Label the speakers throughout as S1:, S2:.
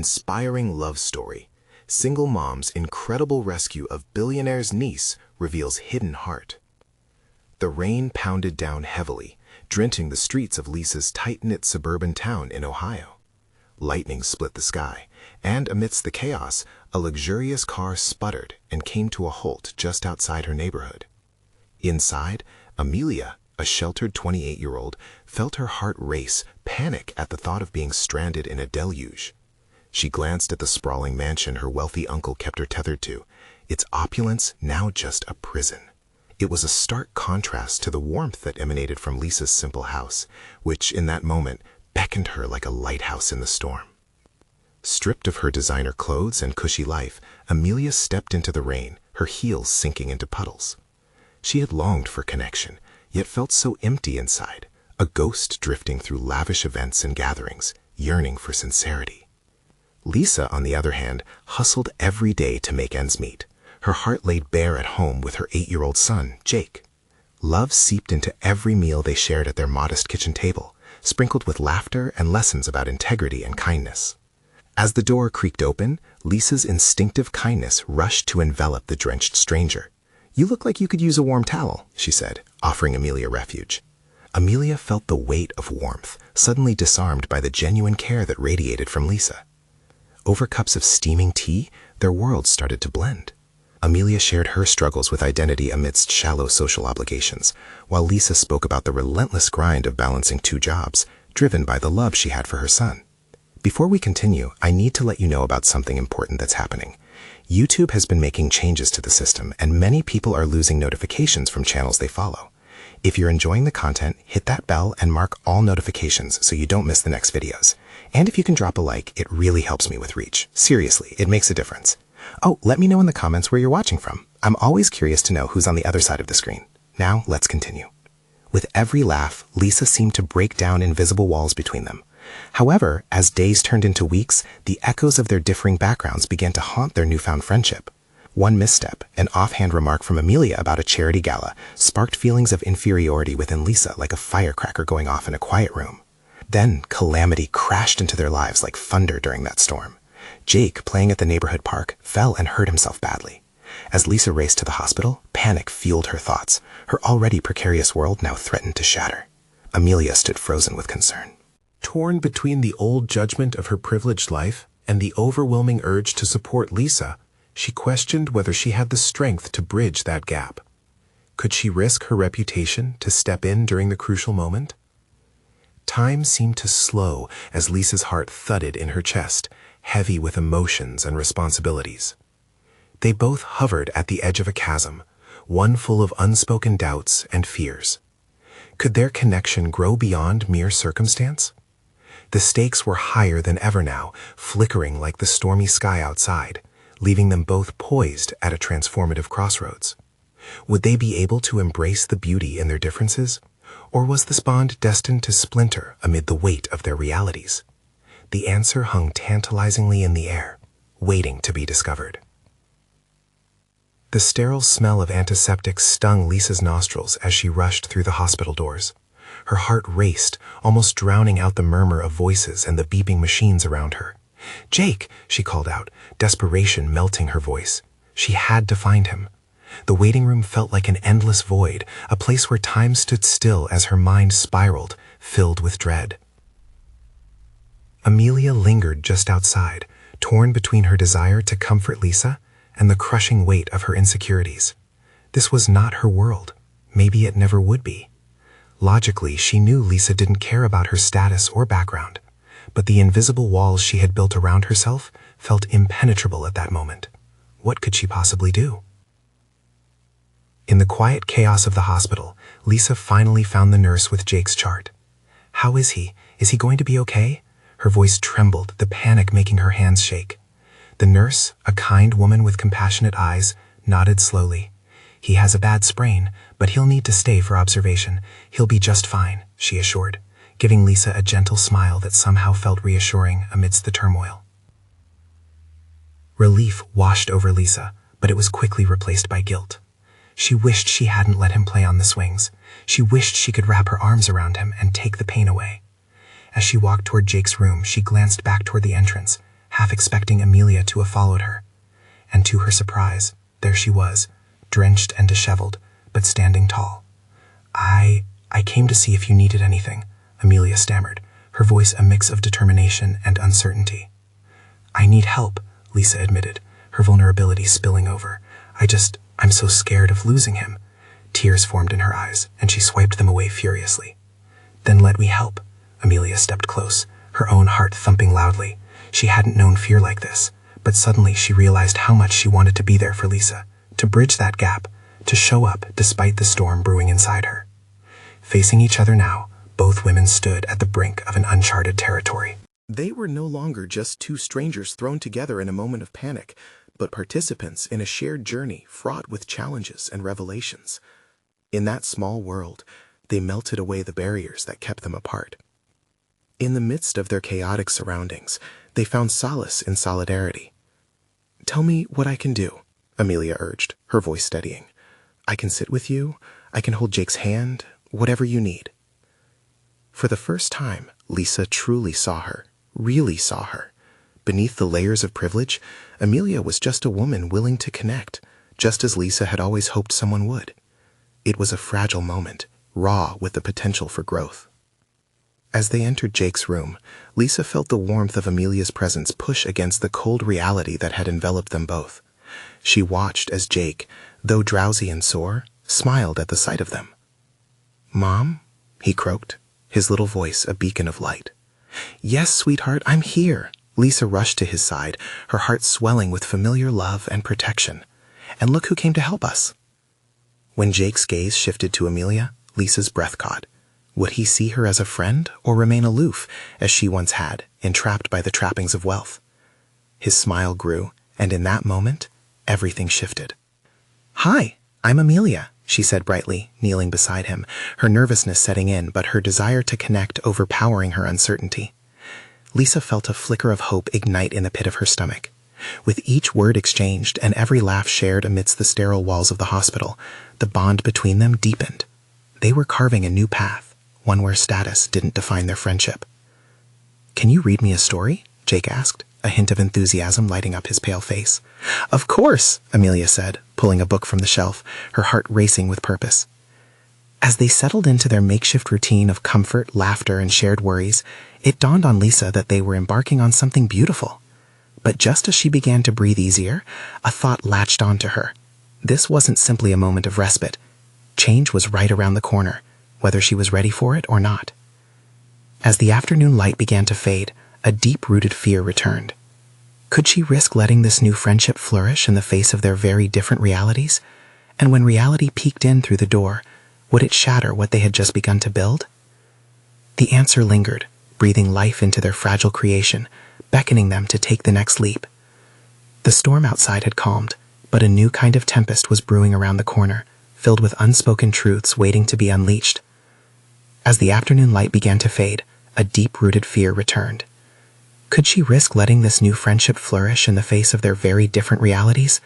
S1: Inspiring love story. Single mom's incredible rescue of billionaire's niece reveals hidden heart. The rain pounded down heavily, drenching the streets of Lisa's tight-knit suburban town in Ohio. Lightning split the sky, and amidst the chaos, a luxurious car sputtered and came to a halt just outside her neighborhood. Inside, Amelia, a sheltered 28-year-old, felt her heart race, panic at the thought of being stranded in a deluge. She glanced at the sprawling mansion her wealthy uncle kept her tethered to, its opulence now just a prison. It was a stark contrast to the warmth that emanated from Lisa's simple house, which, in that moment, beckoned her like a lighthouse in the storm. Stripped of her designer clothes and cushy life, Amelia stepped into the rain, her heels sinking into puddles. She had longed for connection, yet felt so empty inside, a ghost drifting through lavish events and gatherings, yearning for sincerity. Lisa, on the other hand, hustled every day to make ends meet. Her heart laid bare at home with her 8-year-old son, Jake. Love seeped into every meal they shared at their modest kitchen table, sprinkled with laughter and lessons about integrity and kindness. As the door creaked open, Lisa's instinctive kindness rushed to envelop the drenched stranger. "You look like you could use a warm towel," she said, offering Amelia refuge. Amelia felt the weight of warmth, suddenly disarmed by the genuine care that radiated from Lisa. Over cups of steaming tea, their worlds started to blend. Amelia shared her struggles with identity amidst shallow social obligations, while Lisa spoke about the relentless grind of balancing 2 jobs, driven by the love she had for her son. Before we continue, I need to let you know about something important that's happening. YouTube has been making changes to the system, and many people are losing notifications from channels they follow. If you're enjoying the content, hit that bell and mark all notifications so you don't miss the next videos. And if you can drop a like, it really helps me with reach. Seriously, it makes a difference. Oh, let me know in the comments where you're watching from. I'm always curious to know who's on the other side of the screen. Now, let's continue. With every laugh, Lisa seemed to break down invisible walls between them. However, as days turned into weeks, the echoes of their differing backgrounds began to haunt their newfound friendship. One misstep, an offhand remark from Amelia about a charity gala, sparked feelings of inferiority within Lisa like a firecracker going off in a quiet room. Then, calamity crashed into their lives like thunder during that storm. Jake, playing at the neighborhood park, fell and hurt himself badly. As Lisa raced to the hospital, panic fueled her thoughts. Her already precarious world now threatened to shatter. Amelia stood frozen with concern. Torn between the old judgment of her privileged life and the overwhelming urge to support Lisa, she questioned whether she had the strength to bridge that gap. Could she risk her reputation to step in during the crucial moment? Time seemed to slow as Lisa's heart thudded in her chest, heavy with emotions and responsibilities. They both hovered at the edge of a chasm, one full of unspoken doubts and fears. Could their connection grow beyond mere circumstance? The stakes were higher than ever now, flickering like the stormy sky outside, leaving them both poised at a transformative crossroads. Would they be able to embrace the beauty in their differences? Or was this bond destined to splinter amid the weight of their realities? The answer hung tantalizingly in the air, waiting to be discovered. The sterile smell of antiseptics stung Lisa's nostrils as she rushed through the hospital doors. Her heart raced, almost drowning out the murmur of voices and the beeping machines around her. "Jake!" she called out, desperation melting her voice. She had to find him. The waiting room felt like an endless void, a place where time stood still as her mind spiraled, filled with dread. Amelia lingered just outside, torn between her desire to comfort Lisa and the crushing weight of her insecurities. This was not her world. Maybe it never would be. Logically, she knew Lisa didn't care about her status or background, but the invisible walls she had built around herself felt impenetrable at that moment. What could she possibly do? In the quiet chaos of the hospital, Lisa finally found the nurse with Jake's chart. "How is he? Is he going to be okay?" Her voice trembled, the panic making her hands shake. The nurse, a kind woman with compassionate eyes, nodded slowly. "He has a bad sprain, but he'll need to stay for observation. He'll be just fine," she assured, giving Lisa a gentle smile that somehow felt reassuring amidst the turmoil. Relief washed over Lisa, but it was quickly replaced by guilt. She wished she hadn't let him play on the swings. She wished she could wrap her arms around him and take the pain away. As she walked toward Jake's room, she glanced back toward the entrance,
S2: half expecting Amelia to have followed her. And to her surprise, there she was, drenched and disheveled, but standing tall. I came to see if you needed anything," Amelia stammered, her voice a mix of determination and uncertainty. "I need help," Lisa admitted, her vulnerability spilling over. I'm so scared of losing him." Tears formed in her eyes, and she swiped them away furiously. "Then let me help." Amelia stepped close, her own heart thumping loudly. She hadn't known fear like this, but suddenly she realized how much she wanted to be there for Lisa, to bridge that gap, to show up despite the storm brewing inside her. Facing each other now, both women stood at the brink of an uncharted territory.
S1: They were no longer just two strangers thrown together in a moment of panic, but participants in a shared journey fraught with challenges and revelations. In that small world, they melted away the barriers that kept them apart. In the midst of their chaotic surroundings, they found solace in solidarity. "Tell me what I can do," Amelia urged, her voice steadying. "I can sit with you, I can hold Jake's hand, whatever you need." For the first time, Lisa truly saw her, really saw her. Beneath the layers of privilege, Amelia was just a woman willing to connect, just as Lisa had always hoped someone would. It was a fragile moment, raw with the potential for growth. As they entered Jake's room, Lisa felt the warmth of Amelia's presence push against the cold reality that had enveloped them both. She watched as Jake, though drowsy and sore, smiled at the sight of them. "Mom?" he croaked, his little voice a beacon of light. "Yes, sweetheart, I'm here." Lisa rushed to his side, her heart swelling with familiar love and protection. "And look who came to help us." When Jake's gaze shifted to Amelia, Lisa's breath caught. Would he see her as a friend or remain aloof, as she once had, entrapped by the trappings of wealth? His smile grew, and in that moment, everything shifted. "Hi, I'm Amelia," she said brightly, kneeling beside him, her nervousness setting in but her desire to connect overpowering her uncertainty. Lisa felt a flicker of hope ignite in the pit of her stomach. With each word exchanged and every laugh shared amidst the sterile walls of the hospital, the bond between them deepened. They were carving a new path, one where status didn't define their friendship. "Can you read me a story?" Jake asked, a hint of enthusiasm lighting up his pale face. "Of course," Amelia said, pulling a book from the shelf, her heart racing with purpose. As they settled into their makeshift routine of comfort, laughter, and shared worries, it dawned on Lisa that they were embarking on something beautiful. But just as she began to breathe easier, a thought latched onto her. This wasn't simply a moment of respite. Change was right around the corner, whether she was ready for it or not. As the afternoon light began to fade, a deep-rooted fear returned. Could she risk letting this new friendship flourish in the face of their very different realities? And when reality peeked in through the door, would it shatter what they had just begun to build? The answer lingered, breathing life into their fragile creation, beckoning them to take the next leap. The storm outside had calmed, but a new kind of tempest was brewing around the corner, filled with unspoken truths waiting to be unleashed. As the afternoon light began to fade, a deep-rooted fear returned. Could she risk letting this new friendship flourish in the face of their very different realities?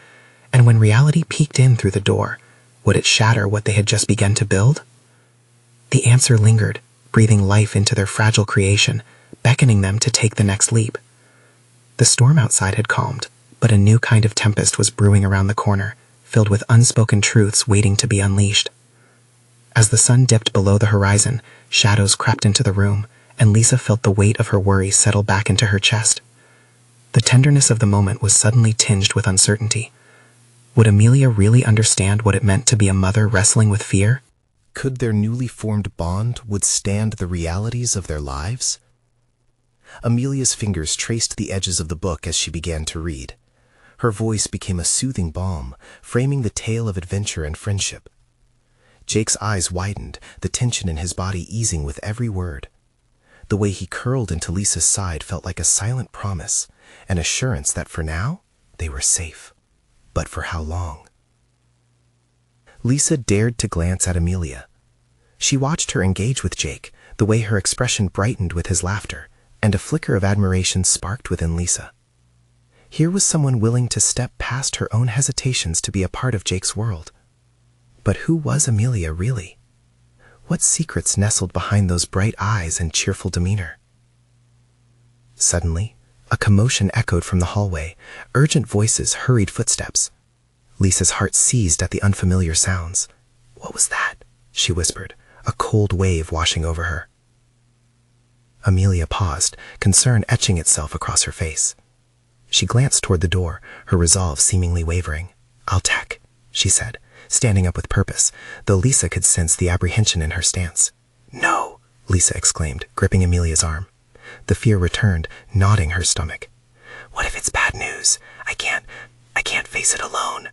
S1: And when reality peeked in through the door, would it shatter what they had just begun to build? The answer lingered, breathing life into their fragile creation, beckoning them to take the next leap. The storm outside had calmed, but a new kind of tempest was brewing around the corner, filled with unspoken truths waiting to be unleashed. As the sun dipped below the horizon, shadows crept into the room, and Lisa felt the weight of her worries settle back into her chest. The tenderness of the moment was suddenly tinged with uncertainty. Would Amelia really understand what it meant to be a mother wrestling with fear? Could their newly formed bond withstand the realities of their lives? Amelia's fingers traced the edges of the book as she began to read. Her voice became a soothing balm, framing the tale of adventure and friendship. Jake's eyes widened, the tension in his body easing with every word. The way he curled into Lisa's side felt like a silent promise, an assurance that for now, they were safe. But for how long? Lisa dared to glance at Amelia. She watched her engage with Jake, the way her expression brightened with his laughter, and a flicker of admiration sparked within Lisa. Here was someone willing to step past her own hesitations to be a part of Jake's world. But who was Amelia really? What secrets nestled behind those bright eyes and cheerful demeanor? Suddenly,
S2: A commotion echoed from the hallway, urgent voices, hurried footsteps. Lisa's heart seized at the unfamiliar sounds. "What was that?" she whispered, a cold wave washing over her. Amelia paused, concern etching itself across her face. She glanced toward the door, her resolve seemingly wavering. "I'll tack," she said, standing up with purpose, though Lisa could sense the apprehension in her stance. "No," Lisa exclaimed, gripping Amelia's arm. The fear returned, knotting her stomach. "What if it's bad news? I can't face it alone."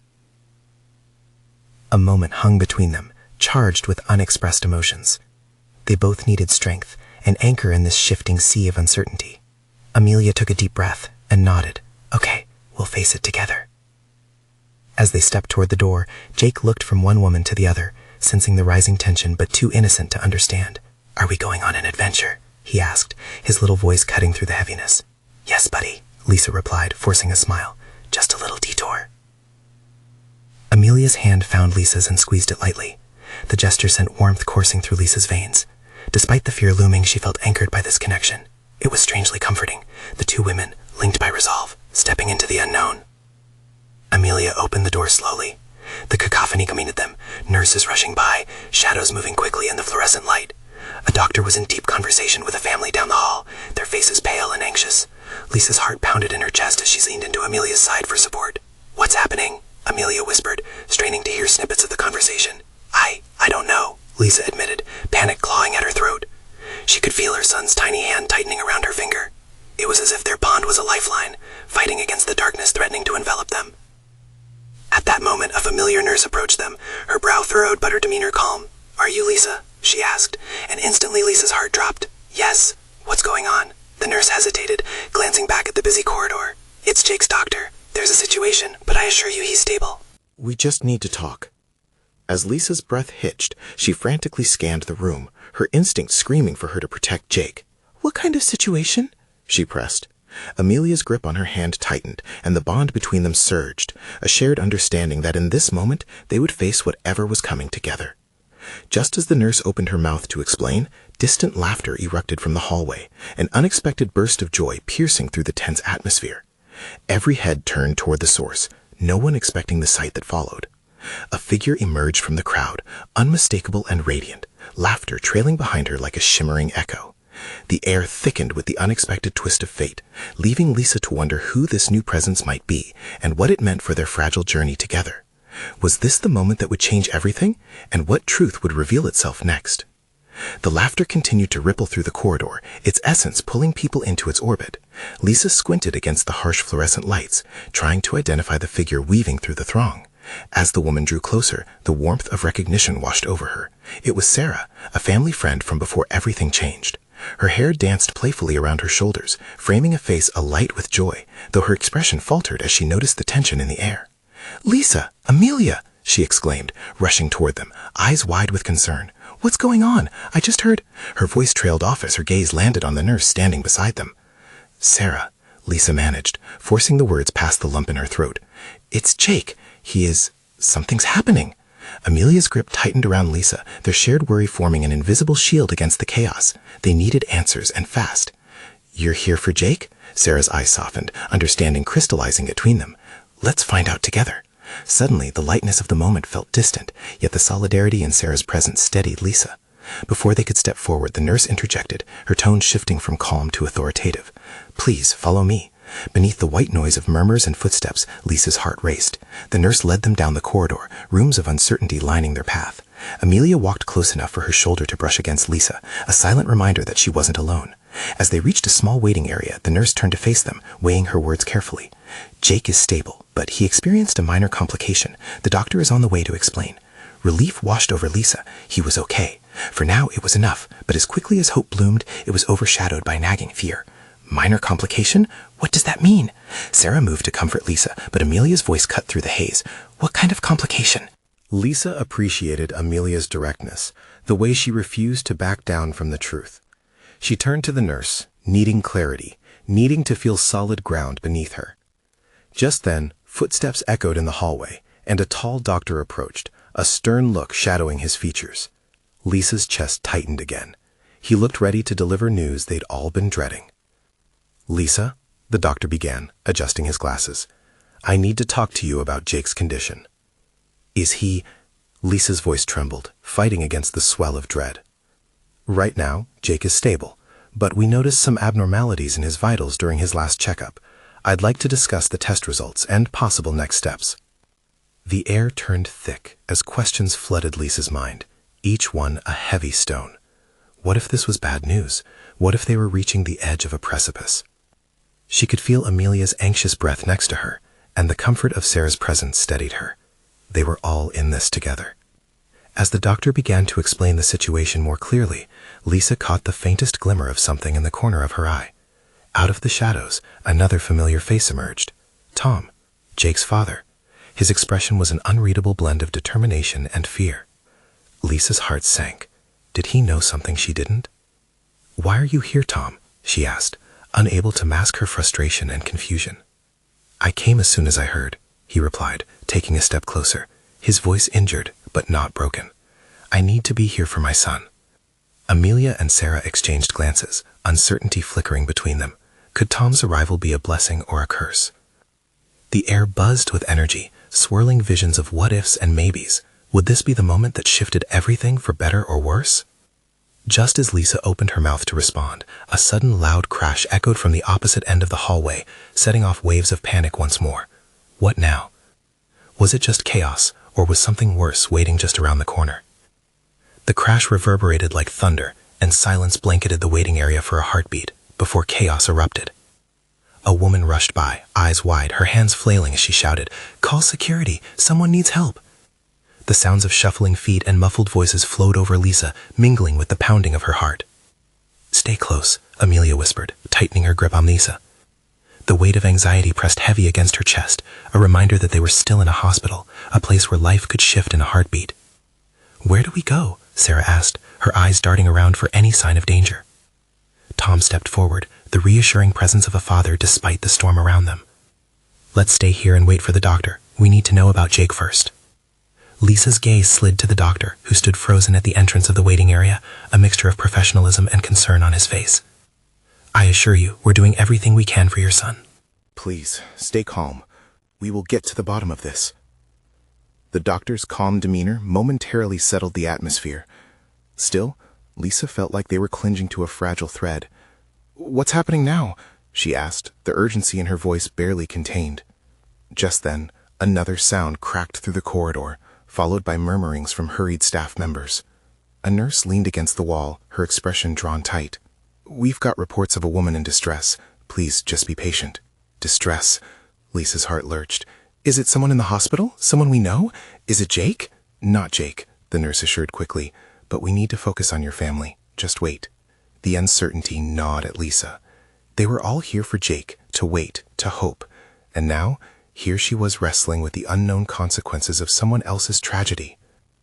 S2: A moment hung between them, charged with unexpressed emotions. They both needed strength, an anchor in this shifting sea of uncertainty. Amelia took a deep breath and nodded. "Okay, we'll face it together." As they stepped toward the door, Jake looked from one woman to the other, sensing the rising tension but too innocent to understand. "Are we going on an adventure?" he asked, his little voice cutting through the heaviness. "Yes, buddy," Lisa replied, forcing a smile. "Just a little detour." Amelia's hand found Lisa's and squeezed it lightly. The gesture sent warmth coursing through Lisa's veins. Despite the fear looming, she felt anchored by this connection. It was strangely comforting, the two women, linked by resolve, stepping into the unknown. Amelia opened the door slowly. The cacophony greeted them, nurses rushing by, shadows moving quickly in the fluorescent light. A doctor was in deep conversation with a family down the hall, their faces pale and anxious. Lisa's heart pounded in her chest as she leaned into Amelia's side for support. "What's happening?" Amelia whispered, straining to hear snippets of the conversation. I don't know," Lisa admitted, panic clawing at her throat. She could feel her son's tiny hand tightening around her finger. It was as if their bond was a lifeline, fighting against the darkness threatening to envelop them. At that moment, a familiar nurse approached them, her brow furrowed but her demeanor calm. "Are you Lisa?" she asked, and instantly Lisa's heart dropped. "Yes. What's going on?" The nurse hesitated, glancing back at the busy corridor. "It's Jake's doctor. There's a situation, but I assure you he's stable."
S1: "We just need to talk." As Lisa's breath hitched, she frantically scanned the room, her instinct screaming for her to protect Jake. "What kind of situation?" she pressed. Amelia's grip on her hand tightened, and the bond between them surged, a shared understanding that in this moment they would face whatever was coming together. Just as the nurse opened her mouth to explain, distant laughter erupted from the hallway, an unexpected burst of joy piercing through the tense atmosphere. Every head turned toward the source, no one expecting the sight that followed. A figure emerged from the crowd, unmistakable and radiant, laughter trailing behind her like a shimmering echo. The air thickened with the unexpected twist of fate, leaving Lisa to wonder who this new presence might be and what it meant for their fragile journey together. Was this the moment that would change everything, and what truth would reveal itself next? The laughter continued to ripple through the corridor, its essence pulling people into its orbit. Lisa squinted against the harsh fluorescent lights, trying to identify the figure weaving through the throng. As the woman drew closer, the warmth of recognition washed over her. It was Sarah, a family friend from before everything changed. Her hair danced playfully around her shoulders, framing a face alight with joy, though her expression faltered as she noticed the tension in the air. "Lisa! Amelia!" she exclaimed, rushing toward them, eyes wide with concern. "What's going on? I just heard—" Her voice trailed off as her gaze landed on the nurse standing beside them. "Sarah," Lisa managed, forcing the words past the lump in her throat. "It's Jake. He is— something's happening." Amelia's grip tightened around Lisa, their shared worry forming an invisible shield against the chaos. They needed answers, and fast. "You're here for Jake?" Sarah's eyes softened, understanding crystallizing between them. "Let's find out together." Suddenly, the lightness of the moment felt distant, yet the solidarity in Sarah's presence steadied Lisa. Before they could step forward, the nurse interjected, her tone shifting from calm to authoritative. "Please, follow me." Beneath the white noise of murmurs and footsteps, Lisa's heart raced. The nurse led them down the corridor, rooms of uncertainty lining their path. Amelia walked close enough for her shoulder to brush against Lisa, a silent reminder that she wasn't alone. As they reached a small waiting area, the nurse turned to face them, weighing her words carefully. "Jake is stable, but he experienced a minor complication. The doctor is on the way to explain." Relief washed over Lisa. He was okay. For now, it was enough, but as quickly as hope bloomed, it was overshadowed by nagging fear. Minor complication? What does that mean? Sarah moved to comfort Lisa, but Amelia's voice cut through the haze. What kind of complication? Lisa appreciated Amelia's directness, the way she refused to back down from the truth. She turned to the nurse, needing clarity, needing to feel solid ground beneath her. Just then, footsteps echoed in the hallway, and a tall doctor approached, a stern look shadowing his features. Lisa's chest tightened again. He looked ready to deliver news they'd all been dreading. "Lisa?" the doctor began, adjusting his glasses. "I need to talk to you about Jake's condition." "Is he—" Lisa's voice trembled, fighting against the swell of dread. "Right now, Jake is stable, but we noticed some abnormalities in his vitals during his last checkup. I'd like to discuss the test results and possible next steps." The air turned thick as questions flooded Lisa's mind, each one a heavy stone. What if this was bad news? What if they were reaching the edge of a precipice? She could feel Amelia's anxious breath next to her, and the comfort of Sarah's presence steadied her. They were all in this together. As the doctor began to explain the situation more clearly, Lisa caught the faintest glimmer of something in the corner of her eye. Out of the shadows, another familiar face emerged. Tom, Jake's father. His expression was an unreadable blend of determination and fear. Lisa's heart sank. Did he know something she didn't? "Why are you here, Tom?" she asked, unable to mask her frustration and confusion. "I came as soon as I heard," he replied, taking a step closer, his voice injured but not broken. "I need to be here for my son." Amelia and Sarah exchanged glances, uncertainty flickering between them. Could Tom's arrival be a blessing or a curse? The air buzzed with energy, swirling visions of what-ifs and maybes. Would this be the moment that shifted everything for better or worse? Just as Lisa opened her mouth to respond, a sudden loud crash echoed from the opposite end of the hallway, setting off waves of panic once more. What now? Was it just chaos, or was something worse waiting just around the corner? The crash reverberated like thunder, and silence blanketed the waiting area for a heartbeat, before chaos erupted. A woman rushed by, eyes wide, her hands flailing as she shouted, "Call security! Someone needs help!" The sounds of shuffling feet and muffled voices flowed over Lisa, mingling with the pounding of her heart. "Stay close," Amelia whispered, tightening her grip on Lisa. The weight of anxiety pressed heavy against her chest, a reminder that they were still in a hospital, a place where life could shift in a heartbeat. "Where do we go?" Sarah asked, her eyes darting around for any sign of danger. Tom stepped forward, the reassuring presence of a father despite the storm around them. "Let's stay here and wait for the doctor. We need to know about Jake first." Lisa's gaze slid to the doctor, who stood frozen at the entrance of the waiting area, a mixture of professionalism and concern on his face. "I assure you, we're doing everything we can for your son."
S3: "Please, stay calm. We will get to the bottom of this." The doctor's calm demeanor momentarily settled the atmosphere. Still, Lisa felt like they were clinging to a fragile thread. "What's happening now?" she asked, the urgency in her voice barely contained. Just then, another sound cracked through the corridor, followed by murmurings from hurried staff members. A nurse leaned against the wall, her expression drawn tight. "We've got reports of a woman in distress. Please, just be patient." "Distress?" Lisa's heart lurched. "Is it someone in the hospital? Someone we know? Is it Jake?" "Not Jake," the nurse assured quickly, "but we need to focus on your family. Just wait." The uncertainty gnawed at Lisa. They were all here for Jake, to wait, to hope. And now, here she was wrestling with the unknown consequences of someone else's tragedy.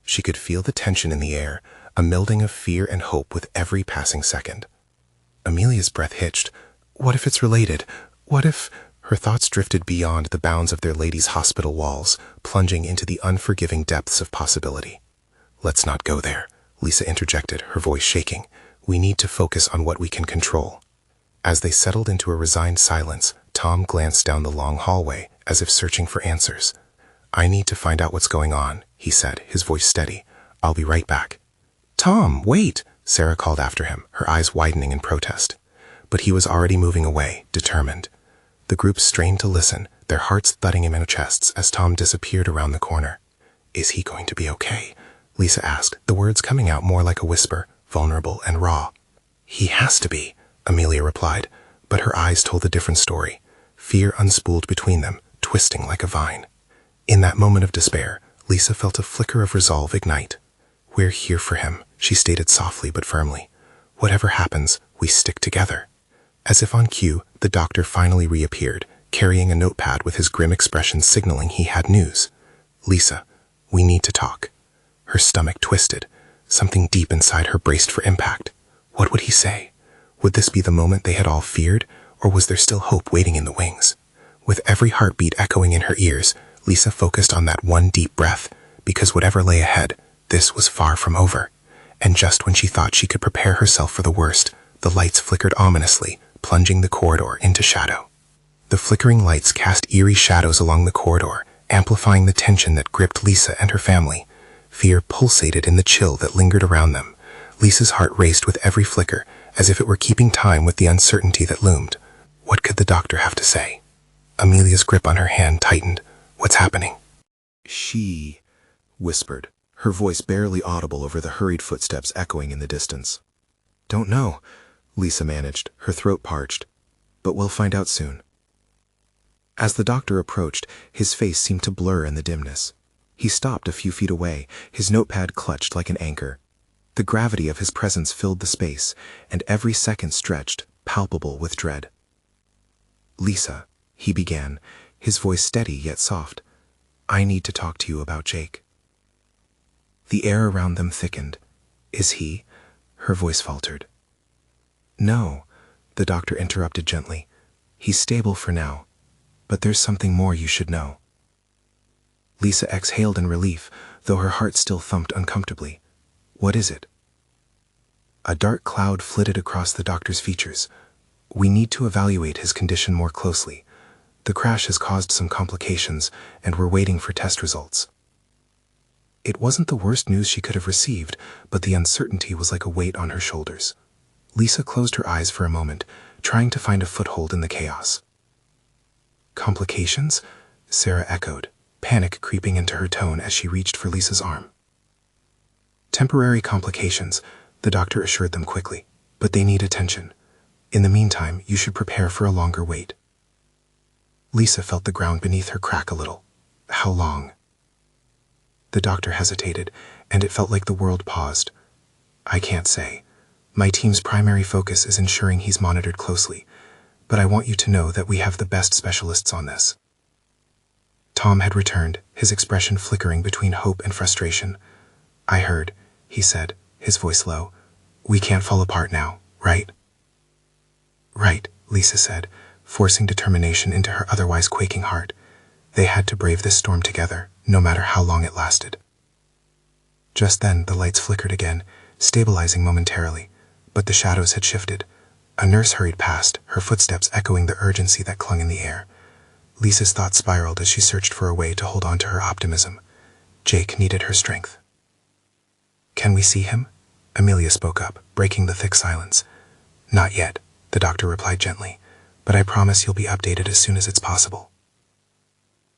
S3: She could feel the tension in the air, a melding of fear and hope with every passing second. Amelia's breath hitched. What if it's related? What if... Her thoughts drifted beyond the bounds of their lady's hospital walls, plunging into the unforgiving depths of possibility. "Let's not go there," Lisa interjected, her voice shaking. "We need to focus on what we can control." As they settled into a resigned silence, Tom glanced down the long hallway, as if searching for answers. "I need to find out what's going on," he said, his voice steady. "I'll be right back." "Tom, wait!" Sarah called after him, her eyes widening in protest. But he was already moving away, determined. The group strained to listen, their hearts thudding in their chests as Tom disappeared around the corner. "Is he going to be okay?" Lisa asked, the words coming out more like a whisper, vulnerable and raw. "He has to be," Amelia replied, but her eyes told a different story. Fear unspooled between them, twisting like a vine. In that moment of despair, Lisa felt a flicker of resolve ignite. "We're here for him," she stated softly but firmly. "Whatever happens, we stick together." As if on cue, the doctor finally reappeared, carrying a notepad with his grim expression signaling he had news. "Lisa, we need to talk." Her stomach twisted. Something deep inside her braced for impact. What would he say? Would this be the moment they had all feared, or was there still hope waiting in the wings? With every heartbeat echoing in her ears, Lisa focused on that one deep breath, because whatever lay ahead, this was far from over. And just when she thought she could prepare herself for the worst, the lights flickered ominously, plunging the corridor into shadow.
S2: The flickering lights cast eerie shadows along the corridor, amplifying the tension that gripped Lisa and her family. Fear pulsated in the chill that lingered around them. Lisa's heart raced with every flicker, as if it were keeping time with the uncertainty that loomed. What could the doctor have to say? Amelia's grip on her hand tightened. What's happening?
S1: She whispered, her voice barely audible over the hurried footsteps echoing in the distance. Don't know, Lisa managed, her throat parched. But we'll find out soon. As the doctor approached, his face seemed to blur in the dimness. He stopped a few feet away, his notepad clutched like an anchor. The gravity of his presence filled the space, and every second stretched, palpable with dread. Lisa, he began, his voice steady yet soft. I need to talk to you about Jake. The air around them thickened. Is he? Her voice faltered. No, the doctor interrupted gently. He's stable for now, but there's something more you should know. Lisa exhaled in relief, though her heart still thumped uncomfortably. What is it? A dark cloud flitted across the doctor's features. We need to evaluate his condition more closely. The crash has caused some complications, and we're waiting for test results. It wasn't the worst news she could have received, but the uncertainty was like a weight on her shoulders. Lisa closed her eyes for a moment, trying to find a foothold in the chaos. Complications? Sarah echoed, panic creeping into her tone as she reached for Lisa's arm. Temporary complications, the doctor assured them quickly, but they need attention. In the meantime, you should prepare for a longer wait. Lisa felt the ground beneath her crack a little. How long? The doctor hesitated, and it felt like the world paused. I can't say. My team's primary focus is ensuring he's monitored closely, but I want you to know that we have the best specialists on this. Tom had returned, his expression flickering between hope and frustration. I heard, he said, his voice low. We can't fall apart now, right? Right, Lisa said, forcing determination into her otherwise quaking heart. They had to brave this storm together, no matter how long it lasted. Just then, the lights flickered again, stabilizing momentarily, but the shadows had shifted. A nurse hurried past, her footsteps echoing the urgency that clung in the air. Lisa's thoughts spiraled as she searched for a way to hold on to her optimism. Jake needed her strength. Can we see him? Amelia spoke up, breaking the thick silence. Not yet, the doctor replied gently, but I promise you'll be updated as soon as it's possible.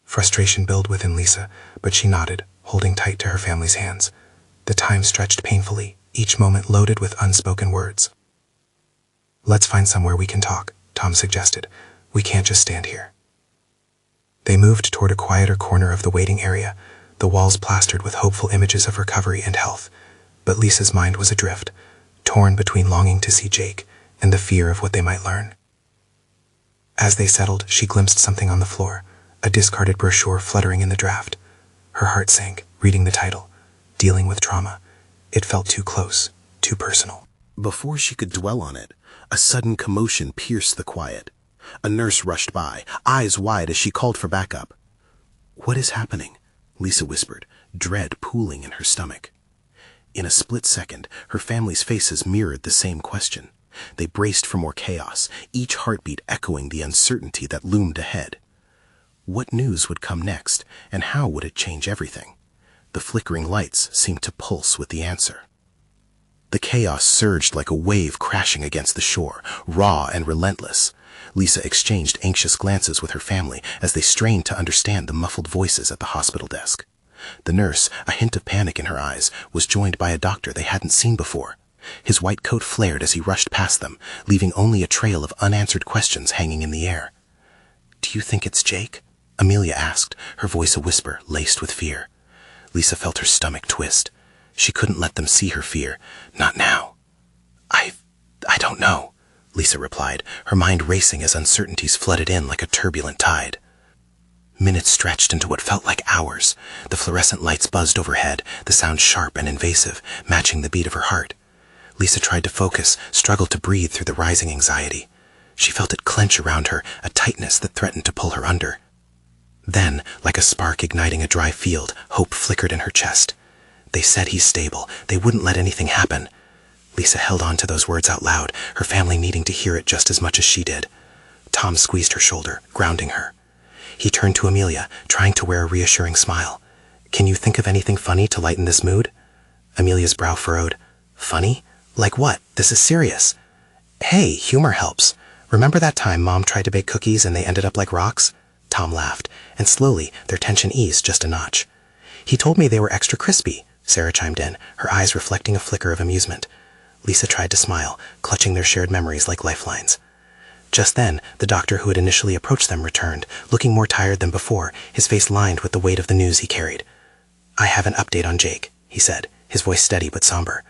S1: Frustration built within Lisa, but she nodded, holding tight to her family's hands. The time stretched painfully, each moment loaded with unspoken words. Let's find somewhere we can talk, Tom suggested. We can't just stand here. They moved toward a quieter corner of the waiting area, the walls plastered with hopeful images of recovery and health. But Lisa's mind was adrift, torn between longing to see Jake and the fear of what they might learn. As they settled, she glimpsed something on the floor, a discarded brochure fluttering in the draft. Her heart sank, reading the title, Dealing with Trauma. It felt too close, too personal.
S3: Before she could dwell on it, a sudden commotion pierced the quiet. A nurse rushed by, eyes wide as she called for backup. What is happening? Lisa whispered, dread pooling in her stomach. In a split second, her family's faces mirrored the same question. They braced for more chaos, each heartbeat echoing the uncertainty that loomed ahead. What news would come next, and how would it change everything? The flickering lights seemed to pulse with the answer. The chaos surged like a wave crashing against the shore, raw and relentless. Lisa exchanged anxious glances with her family as they strained to understand the muffled voices at the hospital desk. The nurse, a hint of panic in her eyes, was joined by a doctor they hadn't seen before. His white coat flared as he rushed past them, leaving only a trail of unanswered questions hanging in the air. "Do you think it's Jake?" Amelia asked, her voice a whisper laced with fear. Lisa felt her stomach twist. She couldn't let them see her fear. Not now. I don't know, Lisa replied, her mind racing as uncertainties flooded in like a turbulent tide. Minutes stretched into what felt like hours. The fluorescent lights buzzed overhead, the sound sharp and invasive, matching the beat of her heart. Lisa tried to focus, struggled to breathe through the rising anxiety. She felt it clench around her, a tightness that threatened to pull her under. Then, like a spark igniting a dry field, hope flickered in her chest. They said he's stable. They wouldn't let anything happen. Lisa held on to those words out loud, her family needing to hear it just as much as she did.
S2: Tom squeezed her shoulder, grounding her. He turned to Amelia, trying to wear a reassuring smile. Can you think of anything funny to lighten this mood? Amelia's brow furrowed. Funny? Like what? This is serious. Hey, humor helps. Remember that time Mom tried to bake cookies and they ended up like rocks? Tom laughed, and slowly their tension eased just a notch. He told me they were extra crispy, Sarah chimed in, her eyes reflecting a flicker of amusement. Lisa tried to smile, clutching their shared memories like lifelines. Just then, the doctor who had initially approached them returned, looking more tired than before, his face lined with the weight of the news he carried. I have an update on Jake, he said, his voice steady but somber.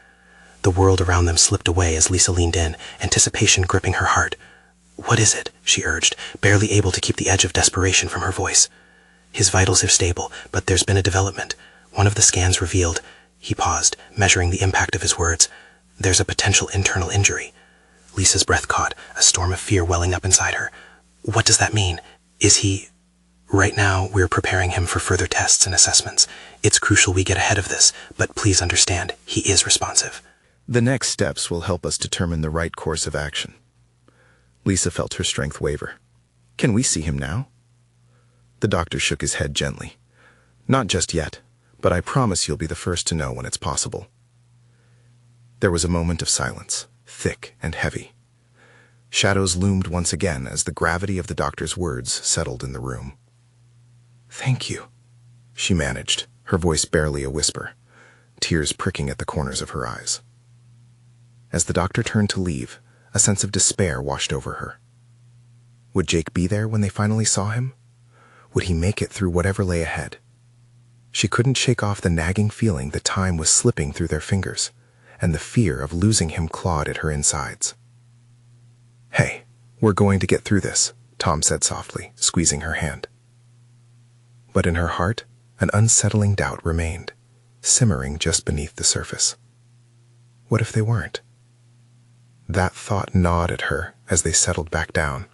S2: The world around them slipped away as Lisa leaned in, anticipation gripping her heart. What is it? She urged, barely able to keep the edge of desperation from her voice. His vitals are stable, but there's been a development. One of the scans revealed. He paused, measuring the impact of his words. There's a potential internal injury. Lisa's breath caught, a storm of fear welling up inside her. What does that mean? Is he... Right now, we're preparing him for further tests and assessments. It's crucial we get ahead of this, but please understand, he is responsive.
S3: The next steps will help us determine the right course of action. Lisa felt her strength waver. Can we see him now? The doctor shook his head gently. Not just yet, but I promise you'll be the first to know when it's possible. There was a moment of silence, thick and heavy. Shadows loomed once again as the gravity of the doctor's words settled in the room. Thank you, she managed, her voice barely a whisper, tears pricking at the corners of her eyes. As the doctor turned to leave, a sense of despair washed over her. Would Jake be there when they finally saw him? Would he make it through whatever lay ahead? She couldn't shake off the nagging feeling that time was slipping through their fingers, and the fear of losing him clawed at her insides. Hey, we're going to get through this, Tom said softly, squeezing her hand. But in her heart, an unsettling doubt remained, simmering just beneath the surface. What if they weren't? That thought gnawed at her as they settled back down,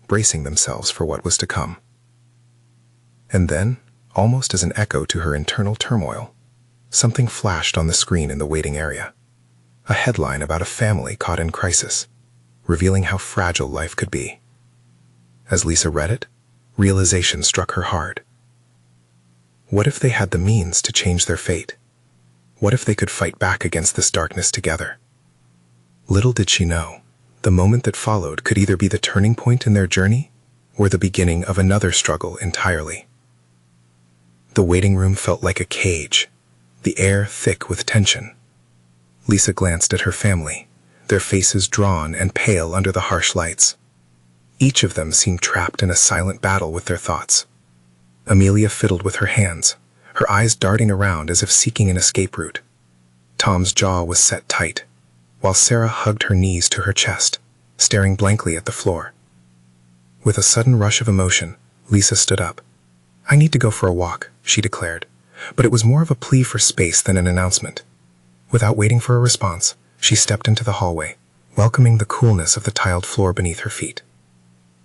S3: bracing themselves for what was to come. And then, almost as an echo to her internal turmoil, something flashed on the screen in the waiting area. A headline about a family caught in crisis, revealing how fragile life could be. As Lisa read it, realization struck her hard. What if they had the means to change their fate? What if they could fight back against this darkness together? Little did she know, the moment that followed could either be the turning point in their journey or the beginning of another struggle entirely. The waiting room felt like a cage, the air thick with tension. Lisa glanced at her family, their faces drawn and pale under the harsh lights. Each of them seemed trapped in a silent battle with their thoughts. Amelia fiddled with her hands, her eyes darting around as if seeking an escape route. Tom's jaw was set tight, while Sarah hugged her knees to her chest, staring blankly at the floor. With a sudden rush of emotion, Lisa stood up. I need to go for a walk, she declared, but it was more of a plea for space than an announcement. Without waiting for a response, she stepped into the hallway, welcoming the coolness of the tiled floor beneath her feet.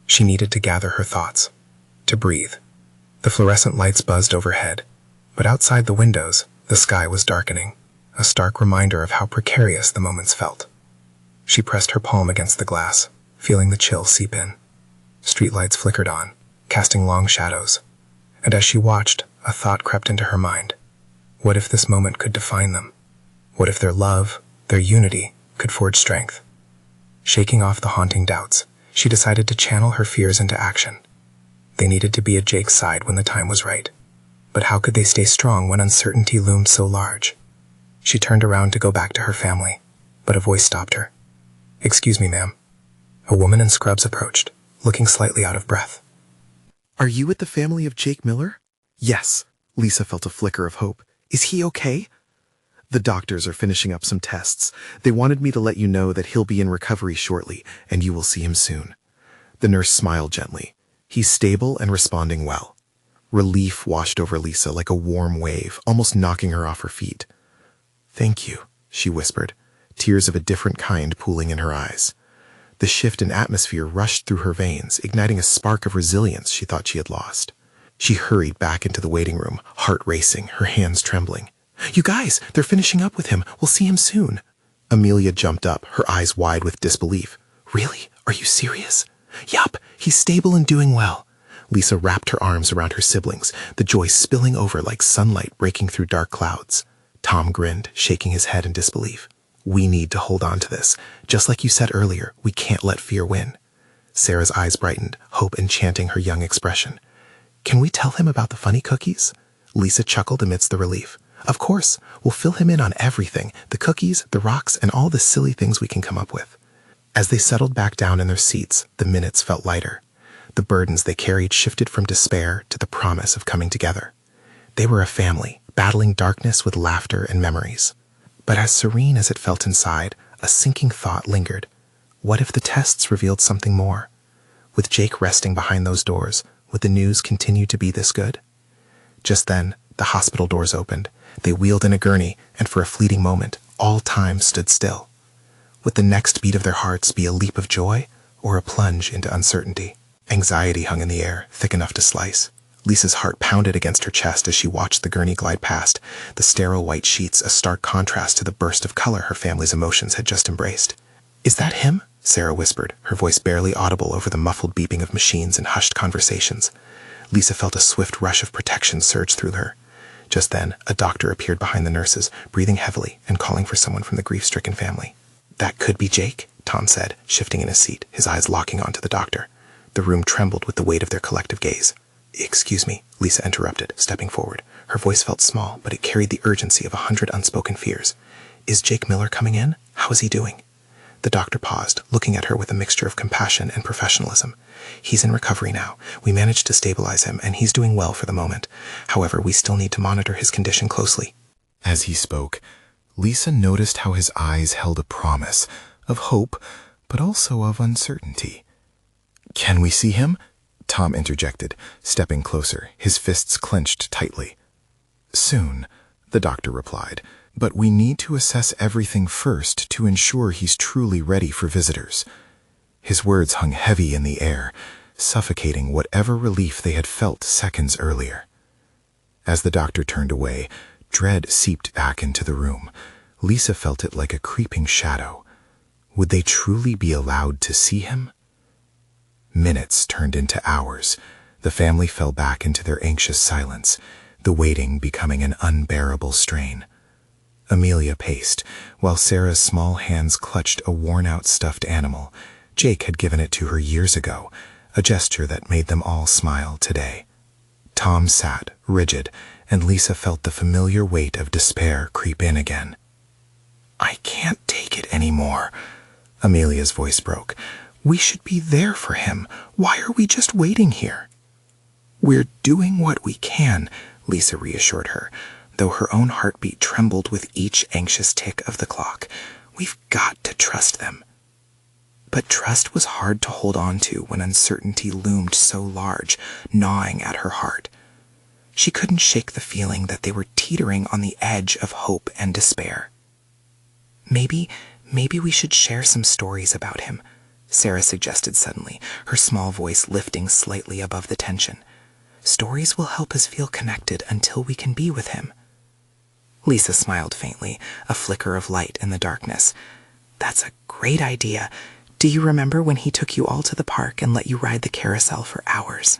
S3: She needed to gather her thoughts, to breathe. The fluorescent lights buzzed overhead, but outside the windows, the sky was darkening, a stark reminder of how precarious the moments felt. She pressed her palm against the glass, feeling the chill seep in. Streetlights flickered on, casting long shadows, and as she watched, a thought crept into her mind. What if this moment could define them? What if their love, their unity, could forge strength? Shaking off the haunting doubts, she decided to channel her fears into action. They needed to be at Jake's side when the time was right. But how could they stay strong when uncertainty loomed so large? She turned around to go back to her family, but a voice stopped her. Excuse me, ma'am. A woman in scrubs approached, looking slightly out of breath. Are you with the family of Jake Miller? Yes. Lisa felt a flicker of hope. Is he okay? The doctors are finishing up some tests. They wanted me to let you know that he'll be in recovery shortly, and you will see him soon. The nurse smiled gently. He's stable and responding well. Relief washed over Lisa like a warm wave, almost knocking her off her feet. Thank you, she whispered, tears of a different kind pooling in her eyes. The shift in atmosphere rushed through her veins, igniting a spark of resilience she thought she had lost. She hurried back into the waiting room, heart racing, her hands trembling. You guys, they're finishing up with him. We'll see him soon. Amelia jumped up, her eyes wide with disbelief. Really? Are you serious?
S2: Yup, he's stable and doing well. Lisa wrapped her arms around her siblings, the joy spilling over like sunlight breaking through dark clouds. Tom grinned, shaking his head in disbelief. We need to hold on to this. Just like you said earlier, we can't let fear win. Sarah's eyes brightened, hope enchanting her young expression. Can we tell him about the funny cookies? Lisa chuckled amidst the relief. Of course, we'll fill him in on everything, the cookies, the rocks, and all the silly things we can come up with. As they settled back down in their seats, the minutes felt lighter. The burdens they carried shifted from despair to the promise of coming together. They were a family, battling darkness with laughter and memories. But as serene as it felt inside, a sinking thought lingered. What if the tests revealed something more? With Jake resting behind those doors, would the news continue to be this good? Just then, the hospital doors opened. They wheeled in a gurney, and for a fleeting moment, all time stood still. Would the next beat of their hearts be a leap of joy or a plunge into uncertainty? Anxiety hung in the air, thick enough to slice. Lisa's heart pounded against her chest as she watched the gurney glide past, the sterile white sheets a stark contrast to the burst of color her family's emotions had just embraced. Is that him? Sarah whispered, her voice barely audible over the muffled beeping of machines and hushed conversations. Lisa felt a swift rush of protection surge through her. Just then, a doctor appeared behind the nurses, breathing heavily and calling for someone from the grief-stricken family. That could be Jake, Tom said, shifting in his seat, his eyes locking onto the doctor. The room trembled with the weight of their collective gaze. Excuse me, Lisa interrupted, stepping forward. Her voice felt small, but it carried the urgency of 100 unspoken fears. Is Jake Miller coming in? How is he doing? The doctor paused, looking at her with a mixture of compassion and professionalism. He's in recovery now. We managed to stabilize him, and he's doing well for the moment. However, we still need to monitor his condition closely.
S3: As he spoke, Lisa noticed how his eyes held a promise of hope, but also of uncertainty. Can we see him? Tom interjected, stepping closer, his fists clenched tightly. Soon, the doctor replied, but we need to assess everything first to ensure he's truly ready for visitors. His words hung heavy in the air, suffocating whatever relief they had felt seconds earlier. As the doctor turned away, dread seeped back into the room. Lisa felt it like a creeping shadow. Would they truly be allowed to see him? Minutes turned into hours. The family fell back into their anxious silence, the waiting becoming an unbearable strain. Amelia paced, while Sarah's small hands clutched a worn-out stuffed animal. Jake had given it to her years ago, a gesture that made them all smile today. Tom sat, rigid, and Lisa felt the familiar weight of despair creep in again. I can't take it anymore, Amelia's voice broke. We should be there for him. Why are we just waiting here? We're doing what we can, Lisa reassured her, though her own heartbeat trembled with each anxious tick of the clock. We've got to trust them. But trust was hard to hold on to when uncertainty loomed so large, gnawing at her heart. She couldn't shake the feeling that they were teetering on the edge of hope and despair. Maybe we should share some stories about him, Sarah suggested suddenly, her small voice lifting slightly above the tension. Stories will help us feel connected until we can be with him. Lisa smiled faintly, a flicker of light in the darkness. That's a great idea. Do you remember when he took you all to the park and let you ride the carousel for hours?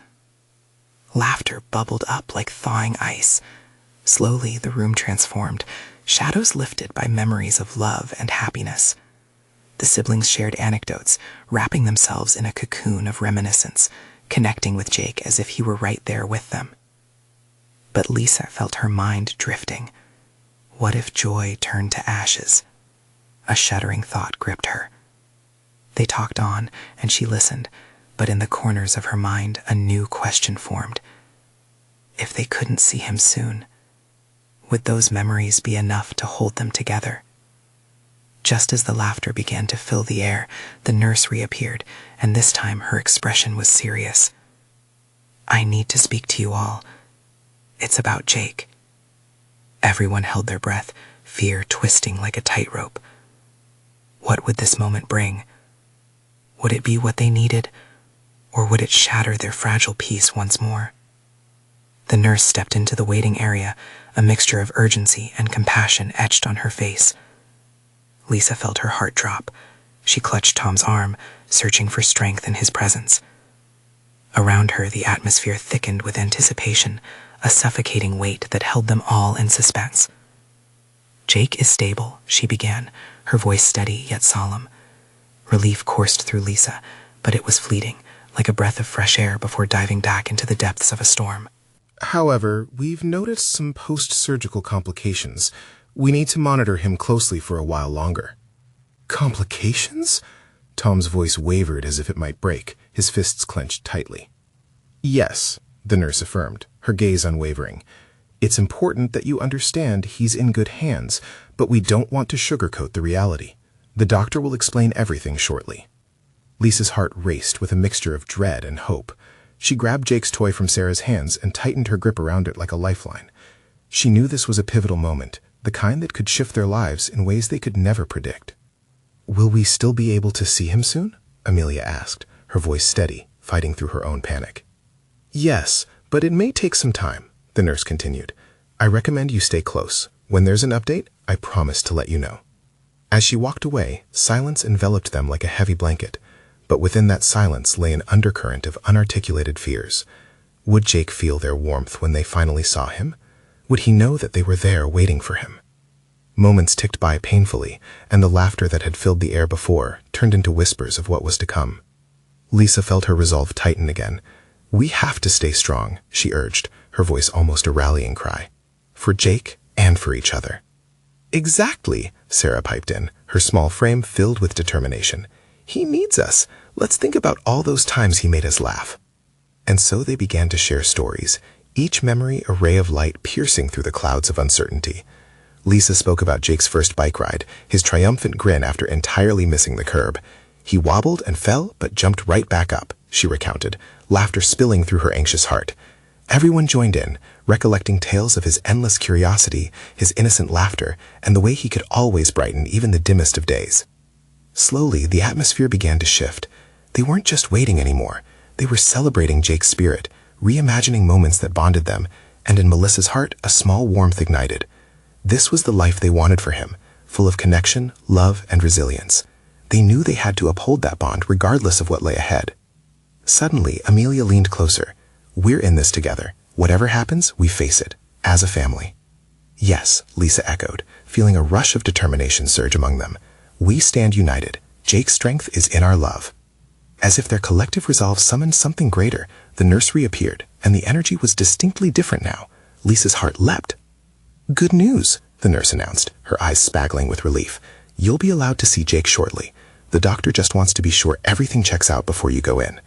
S3: Laughter bubbled up like thawing ice. Slowly, the room transformed, shadows lifted by memories of love and happiness. The siblings shared anecdotes, wrapping themselves in a cocoon of reminiscence, connecting with Jake as if he were right there with them. But Lisa felt her mind drifting. What if joy turned to ashes? A shuddering thought gripped her. They talked on, and she listened, but in the corners of her mind a new question formed. If they couldn't see him soon, would those memories be enough to hold them together? Just as the laughter began to fill the air, the nurse reappeared, and this time her expression was serious. I need to speak to you all. It's about Jake. Everyone held their breath, fear twisting like a tightrope. What would this moment bring? Would it be what they needed, or would it shatter their fragile peace once more? The nurse stepped into the waiting area, a mixture of urgency and compassion etched on her face. Lisa felt her heart drop.
S2: She clutched Tom's arm, searching for strength in his presence. Around her, the atmosphere thickened with anticipation, a suffocating weight that held them all in suspense. "Jake is stable," she began, her voice steady yet solemn. Relief coursed through Lisa, but it was fleeting, like a breath of fresh air before diving back into the depths of a storm.
S3: However, we've noticed some post-surgical complications. We need to monitor him closely for a while longer. Complications? Tom's voice wavered as if it might break, his fists clenched tightly. Yes, the nurse affirmed, her gaze unwavering. It's important that you understand he's in good hands, but we don't want to sugarcoat the reality. The doctor will explain everything shortly. Lisa's heart raced with a mixture of dread and hope. She grabbed Jake's toy from Sarah's hands and tightened her grip around it like a lifeline. She knew this was a pivotal moment, the kind that could shift their lives in ways they could never predict. "Will we still be able to see him soon?" Amelia asked, her voice steady, fighting through her own panic. "Yes, but it may take some time," the nurse continued. "I recommend you stay close. When there's an update, I promise to let you know." As she walked away, silence enveloped them like a heavy blanket, but within that silence lay an undercurrent of unarticulated fears. Would Jake feel their warmth when they finally saw him? Would he know that they were there waiting for him? Moments ticked by painfully, and the laughter that had filled the air before turned into whispers of what was to come. Lisa felt her resolve tighten again. "We have to stay strong," she urged, her voice almost a rallying cry. "For Jake and for each other." "Exactly," Sarah piped in, her small frame filled with determination. "He needs us. Let's think about all those times he made us laugh." And so they began to share stories, each memory a ray of light piercing through the clouds of uncertainty. Lisa spoke about Jake's first bike ride, his triumphant grin after entirely missing the curb. "He wobbled and fell, but jumped right back up," she recounted, laughter spilling through her anxious heart. Everyone joined in, recollecting tales of his endless curiosity, his innocent laughter, and the way he could always brighten even the dimmest of days. Slowly, the atmosphere began to shift. They weren't just waiting anymore. They were celebrating Jake's spirit, reimagining moments that bonded them, and in Melissa's heart, a small warmth ignited. This was the life they wanted for him, full of connection, love, and resilience. They knew they had to uphold that bond regardless of what lay ahead. Suddenly, Amelia leaned closer. "We're in this together. Whatever happens, we face it, as a family." "Yes," Lisa echoed, feeling a rush of determination surge among them. "We stand united. Jake's strength is in our love." As if their collective resolve summoned something greater, the nurse reappeared, and the energy was distinctly different now. Lisa's heart leapt. "Good news," the nurse announced, her eyes spaggling with relief. "You'll be allowed to see Jake shortly. The doctor just wants to be sure everything checks out before you go in."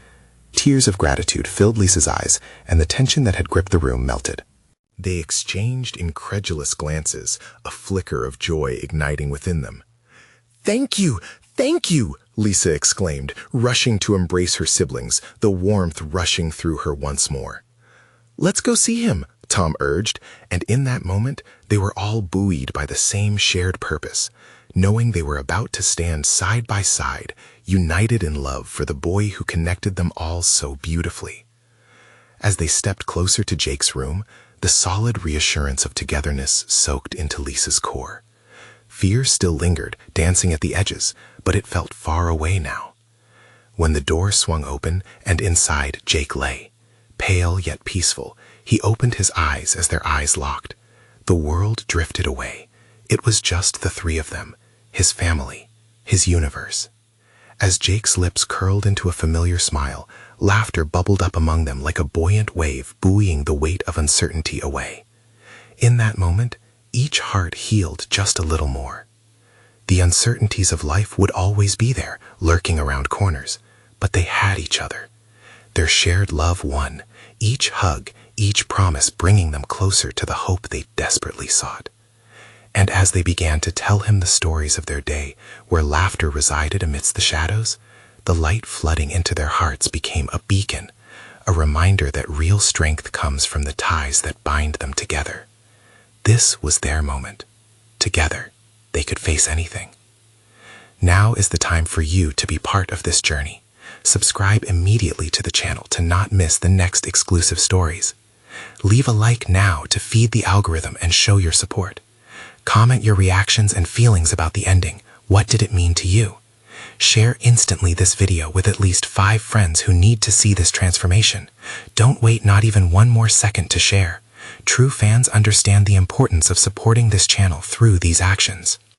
S3: Tears of gratitude filled Lisa's eyes, and the tension that had gripped the room melted. They exchanged incredulous glances, a flicker of joy igniting within them. "Thank you! Thank you!" Lisa exclaimed, rushing to embrace her siblings, the warmth rushing through her once more. "Let's go see him," Tom urged, and in that moment, they were all buoyed by the same shared purpose, knowing they were about to stand side by side, united in love for the boy who connected them all so beautifully. As they stepped closer to Jake's room, the solid reassurance of togetherness soaked into Lisa's core. Fear still lingered, dancing at the edges, but it felt far away now. When the door swung open and inside Jake lay, pale yet peaceful, he opened his eyes as their eyes locked. The world drifted away. It was just the three of them, his family, his universe. As Jake's lips curled into a familiar smile, laughter bubbled up among them like a buoyant wave buoying the weight of uncertainty away. In that moment, each heart healed just a little more. The uncertainties of life would always be there, lurking around corners, but they had each other. Their shared love won, each hug, each promise bringing them closer to the hope they desperately sought. And as they began to tell him the stories of their day, where laughter resided amidst the shadows, the light flooding into their hearts became a beacon, a reminder that real strength comes from the ties that bind them together. This was their moment. Together, they could face anything. Now is the time for you to be part of this journey. Subscribe immediately to the channel to not miss the next exclusive stories. Leave a like now to feed the algorithm and show your support. Comment your reactions and feelings about the ending. What did it mean to you?
S2: Share instantly this video with at least 5 friends who need to see this transformation. Don't wait not even one more second to share. True fans understand the importance of supporting this channel through these actions.